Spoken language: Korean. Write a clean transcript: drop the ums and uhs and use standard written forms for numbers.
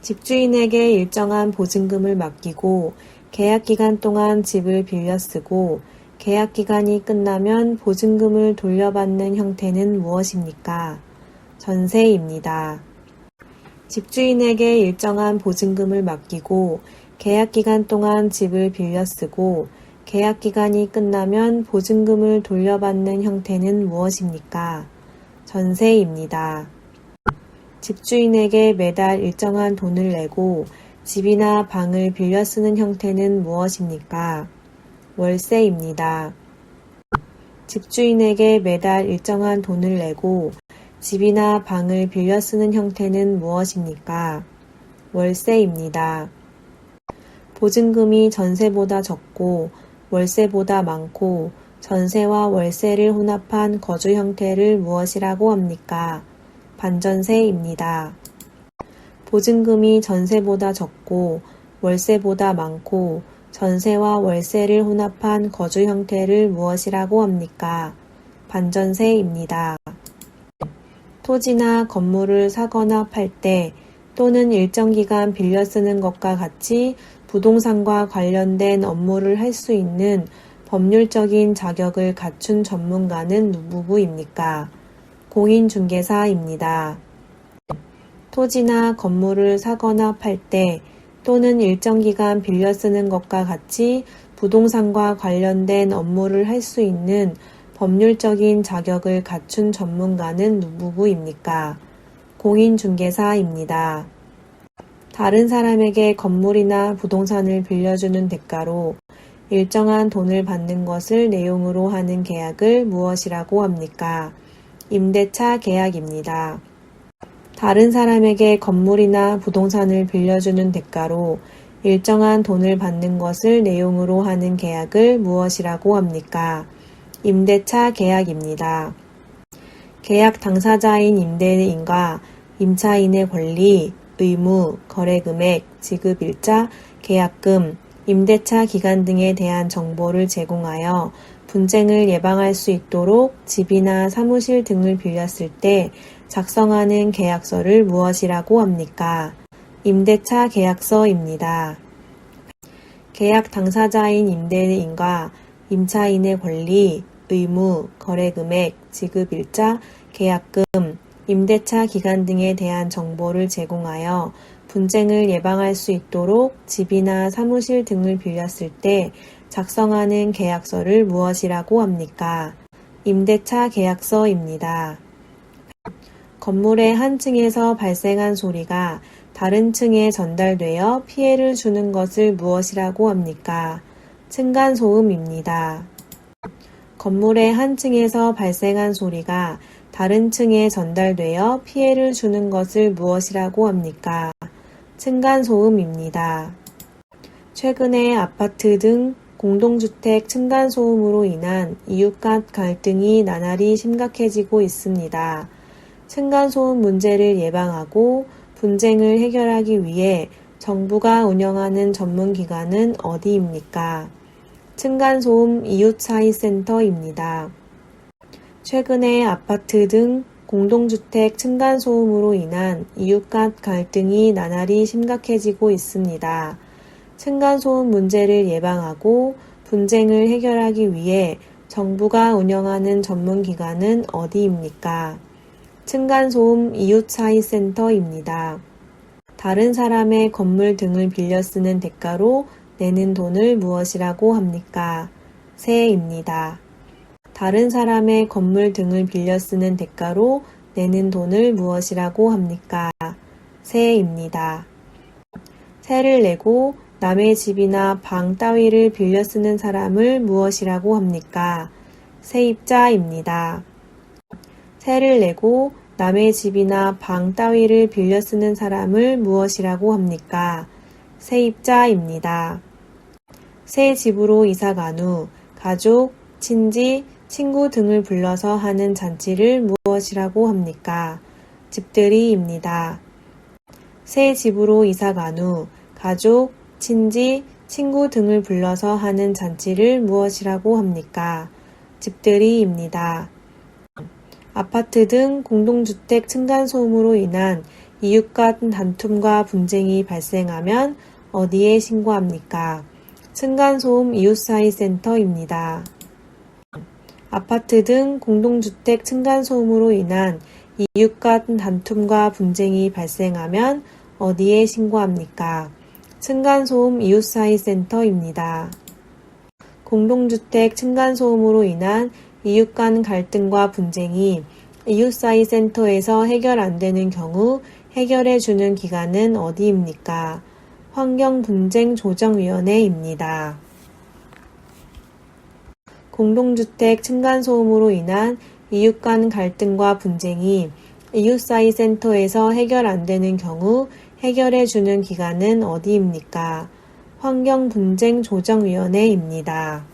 집주인에게 일정한 보증금을 맡기고 계약기간 동안 집을 빌려 쓰고 계약기간이 끝나면 보증금을 돌려받는 형태는 무엇입니까? 전세입니다. 집주인에게 일정한 보증금을 맡기고 계약기간 동안 집을 빌려 쓰고 계약기간이 끝나면 보증금을 돌려받는 형태는 무엇입니까? 전세입니다. 집주인에게 매달 일정한 돈을 내고 집이나 방을 빌려 쓰는 형태는 무엇입니까? 월세입니다. 집주인에게 매달 일정한 돈을 내고 집이나 방을 빌려 쓰는 형태는 무엇입니까? 월세입니다. 보증금이 전세보다 적고 월세보다 많고 전세와 월세를 혼합한 거주 형태를 무엇이라고 합니까? 반전세입니다. 보증금이 전세보다 적고 월세보다 많고 전세와 월세를 혼합한 거주 형태를 무엇이라고 합니까? 반전세입니다. 토지나 건물을 사거나 팔 때 또는 일정 기간 빌려 쓰는 것과 같이 부동산과 관련된 업무를 할 수 있는 법률적인 자격을 갖춘 전문가는 누구입니까? 공인중개사입니다. 토지나 건물을 사거나 팔 때 또는 일정 기간 빌려 쓰는 것과 같이 부동산과 관련된 업무를 할 수 있는 법률적인 자격을 갖춘 전문가는 누구입니까? 공인중개사입니다. 다른 사람에게 건물이나 부동산을 빌려주는 대가로 일정한 돈을 받는 것을 내용으로 하는 계약을 무엇이라고 합니까? 임대차 계약입니다. 다른 사람에게 건물이나 부동산을 빌려주는 대가로 일정한 돈을 받는 것을 내용으로 하는 계약을 무엇이라고 합니까? 임대차 계약입니다. 계약 당사자인 임대인과 임차인의 권리, 의무, 거래금액, 지급일자, 계약금, 임대차 기간 등에 대한 정보를 제공하여 분쟁을 예방할 수 있도록 집이나 사무실 등을 빌렸을 때 작성하는 계약서를 무엇이라고 합니까? 임대차 계약서입니다. 계약 당사자인 임대인과 임차인의 권리, 의무, 거래금액, 지급일자, 계약금, 임대차 기간 등에 대한 정보를 제공하여 분쟁을 예방할 수 있도록 집이나 사무실 등을 빌렸을 때 작성하는 계약서를 무엇이라고 합니까? 임대차 계약서입니다. 건물의 한 층에서 발생한 소리가 다른 층에 전달되어 피해를 주는 것을 무엇이라고 합니까? 층간소음입니다. 건물의 한 층에서 발생한 소리가 다른 층에 전달되어 피해를 주는 것을 무엇이라고 합니까? 층간소음입니다. 최근에 아파트 등 공동주택 층간소음으로 인한 이웃 간 갈등이 나날이 심각해지고 있습니다. 층간소음 문제를 예방하고 분쟁을 해결하기 위해 정부가 운영하는 전문기관은 어디입니까? 층간소음 이웃사회센터입니다. 최근에 아파트 등 공동주택 층간소음으로 인한 이웃 간 갈등이 나날이 심각해지고 있습니다. 층간소음 문제를 예방하고 분쟁을 해결하기 위해 정부가 운영하는 전문기관은 어디입니까? 층간소음 이웃사회센터입니다. 다른 사람의 건물 등을 빌려 쓰는 대가로 내는 돈을 무엇이라고 합니까? 세입니다. 다른 사람의 건물 등을 빌려 쓰는 대가로 내는 돈을 무엇이라고 합니까? 세입니다. 세를 내고 남의 집이나 방 따위를 빌려 쓰는 사람을 무엇이라고 합니까? 세입자입니다. 세를 내고 남의 집이나 방 따위를 빌려 쓰는 사람을 무엇이라고 합니까? 세입자입니다. 새 집으로 이사 간 후 가족, 친지, 친구 등을 불러서 하는 잔치를 무엇이라고 합니까? 집들이입니다. 새 집으로 이사 간 후 가족, 친지, 친구 등을 불러서 하는 잔치를 무엇이라고 합니까? 집들이입니다. 아파트 등 공동주택 층간소음으로 인한 이웃 간 다툼과 분쟁이 발생하면 어디에 신고합니까? 층간소음 이웃사이 센터입니다. 아파트 등 공동주택 층간소음으로 인한 이웃 간 다툼과 분쟁이 발생하면 어디에 신고합니까? 층간소음 이웃사이 센터입니다. 공동주택 층간소음으로 인한 이웃 간 갈등과 분쟁이 이웃사이 센터에서 해결 안 되는 경우 해결해 주는 기관은 어디입니까? 환경분쟁조정위원회입니다. 공동주택 층간소음으로 인한 이웃 간 갈등과 분쟁이 이웃사이 센터에서 해결 안 되는 경우 해결해 주는 기관은 어디입니까? 환경분쟁조정위원회입니다.